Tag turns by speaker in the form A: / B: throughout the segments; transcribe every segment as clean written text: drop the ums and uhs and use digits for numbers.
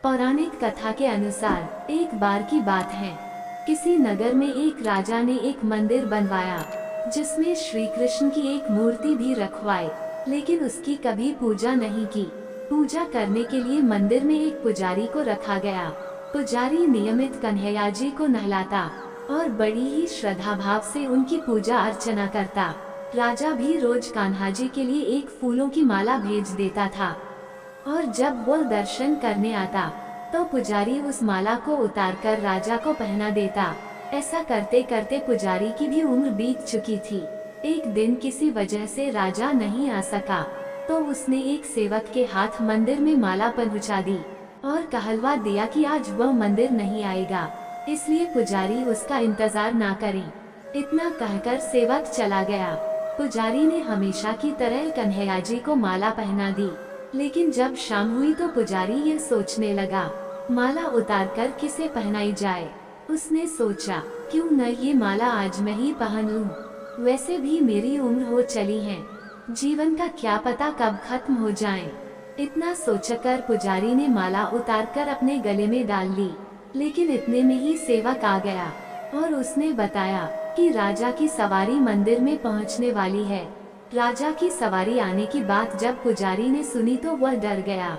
A: पौराणिक कथा के अनुसार एक बार की बात है, किसी नगर में एक राजा ने एक मंदिर बनवाया जिसमें श्री कृष्ण की एक मूर्ति भी रखवाई, लेकिन उसकी कभी पूजा नहीं की। पूजा करने के लिए मंदिर में एक पुजारी को रखा गया। पुजारी नियमित कन्हैया जी को नहलाता और बड़ी ही श्रद्धा भाव से उनकी पूजा अर्चना करता। राजा भी रोज कान्हा जी के लिए एक फूलों की माला भेज देता था और जब वो दर्शन करने आता तो पुजारी उस माला को उतारकर राजा को पहना देता। ऐसा करते करते पुजारी की भी उम्र बीत चुकी थी। एक दिन किसी वजह से राजा नहीं आ सका तो उसने एक सेवक के हाथ मंदिर में माला पहुंचा दी और कहलवा दिया कि आज वह मंदिर नहीं आएगा, इसलिए पुजारी उसका इंतजार ना करे। इतना कहकर सेवक चला गया। पुजारी ने हमेशा की तरह कन्हैया जी को माला पहना दी, लेकिन जब शाम हुई तो पुजारी ये सोचने लगा, माला उतारकर किसे पहनाई जाए। उसने सोचा, क्यों न ये माला आज मैं ही पहन लूं। वैसे भी मेरी उम्र हो चली है, जीवन का क्या पता कब खत्म हो जाए। इतना सोचकर पुजारी ने माला उतारकर अपने गले में डाल ली, लेकिन इतने में ही सेवक आ गया और उसने बताया कि राजा की सवारी मंदिर में पहुंचने वाली है। राजा की सवारी आने की बात जब पुजारी ने सुनी तो वह डर गया।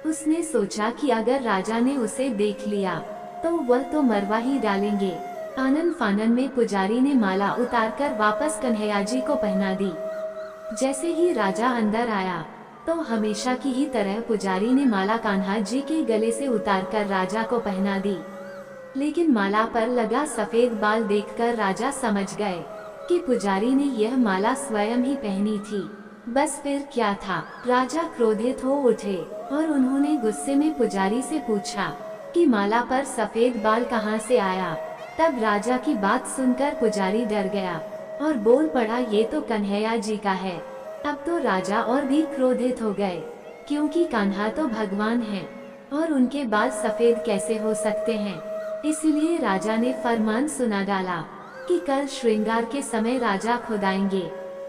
A: उसने सोचा कि अगर राजा ने उसे देख लिया तो वह तो मरवा ही डालेंगे। आनन फानन में पुजारी ने माला उतारकर वापस कन्हैया जी को पहना दी। जैसे ही राजा अंदर आया तो हमेशा की ही तरह पुजारी ने माला कान्हा जी के गले से उतारकर राजा को पहना दी, लेकिन माला पर लगा सफेद बाल देखकर राजा समझ गए कि पुजारी ने यह माला स्वयं ही पहनी थी। बस फिर क्या था, राजा क्रोधित हो उठे और उन्होंने गुस्से में पुजारी से पूछा कि माला पर सफेद बाल कहां से आया। तब राजा की बात सुनकर पुजारी डर गया और बोल पड़ा, ये तो कन्हैया जी का है। अब तो राजा और भी क्रोधित हो गए, क्योंकि कान्हा तो भगवान है और उनके बाल सफेद कैसे हो सकते हैं। इसलिए राजा ने फरमान सुना डाला कि कल श्रृंगार के समय राजा खुद आएंगे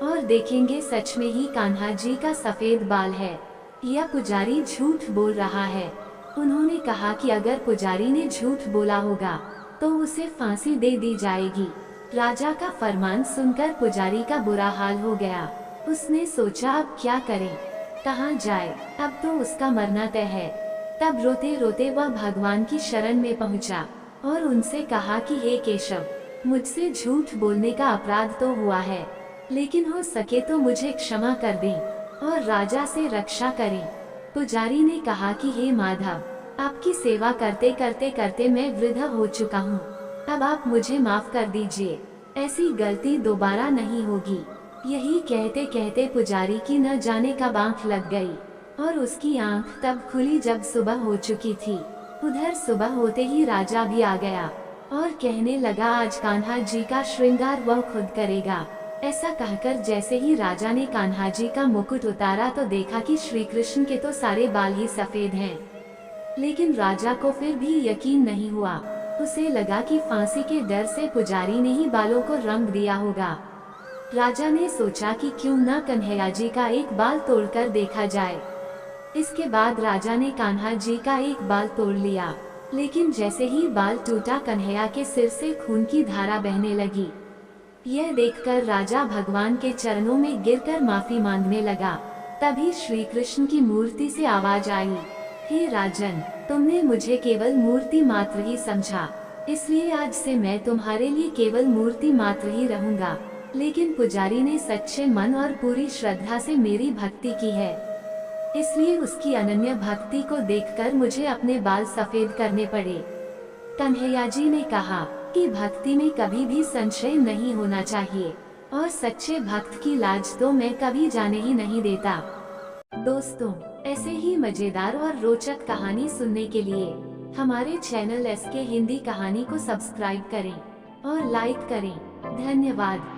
A: और देखेंगे सच में ही कान्हा जी का सफेद बाल है या पुजारी झूठ बोल रहा है। उन्होंने कहा कि अगर पुजारी ने झूठ बोला होगा तो उसे फांसी दे दी जाएगी। राजा का फरमान सुनकर पुजारी का बुरा हाल हो गया। उसने सोचा, अब क्या करे, कहाँ जाए, अब तो उसका मरना तय है। तब रोते रोते वह भगवान की शरण में पहुँचा और उनसे कहा कि हे केशव, मुझसे झूठ बोलने का अपराध तो हुआ है, लेकिन हो सके तो मुझे क्षमा कर दें और राजा से रक्षा करें। पुजारी ने कहा कि हे माधव, आपकी सेवा करते करते करते मैं वृद्ध हो चुका हूँ, अब आप मुझे माफ कर दीजिए, ऐसी गलती दोबारा नहीं होगी। यही कहते कहते पुजारी की न जाने कब आँख लग गई और उसकी आँख तब खुली जब सुबह हो चुकी थी। उधर सुबह होते ही राजा भी आ गया और कहने लगा, आज कान्हा जी का श्रृंगार वह खुद करेगा। ऐसा कहकर जैसे ही राजा ने कान्हा जी का मुकुट उतारा तो देखा कि श्री कृष्ण के तो सारे बाल ही सफेद हैं। लेकिन राजा को फिर भी यकीन नहीं हुआ। उसे लगा कि फांसी के डर से पुजारी ने ही बालों को रंग दिया होगा। राजा ने सोचा कि क्यों न कन्हैया जी का एक बाल तोड़कर देखा जाए। इसके बाद राजा ने कान्हा जी का एक बाल तोड़ लिया, लेकिन जैसे ही बाल टूटा कन्हैया के सिर से खून की धारा बहने लगी। यह देखकर राजा भगवान के चरणों में गिरकर माफी मांगने लगा। तभी श्री कृष्ण की मूर्ति से आवाज आई, हे राजन, तुमने मुझे केवल मूर्ति मात्र ही समझा, इसलिए आज से मैं तुम्हारे लिए केवल मूर्ति मात्र ही रहूंगा। लेकिन पुजारी ने सच्चे मन और पूरी श्रद्धा से मेरी भक्ति की है, इसलिए उसकी अनन्य भक्ति को देखकर मुझे अपने बाल सफेद करने पड़े। कन्हैया जी ने कहा कि भक्ति में कभी भी संशय नहीं होना चाहिए और सच्चे भक्त की लाज तो मैं कभी जाने ही नहीं देता। दोस्तों, ऐसे ही मजेदार और रोचक कहानी सुनने के लिए हमारे चैनल SK हिंदी कहानी को सब्सक्राइब करें और लाइक करें। धन्यवाद।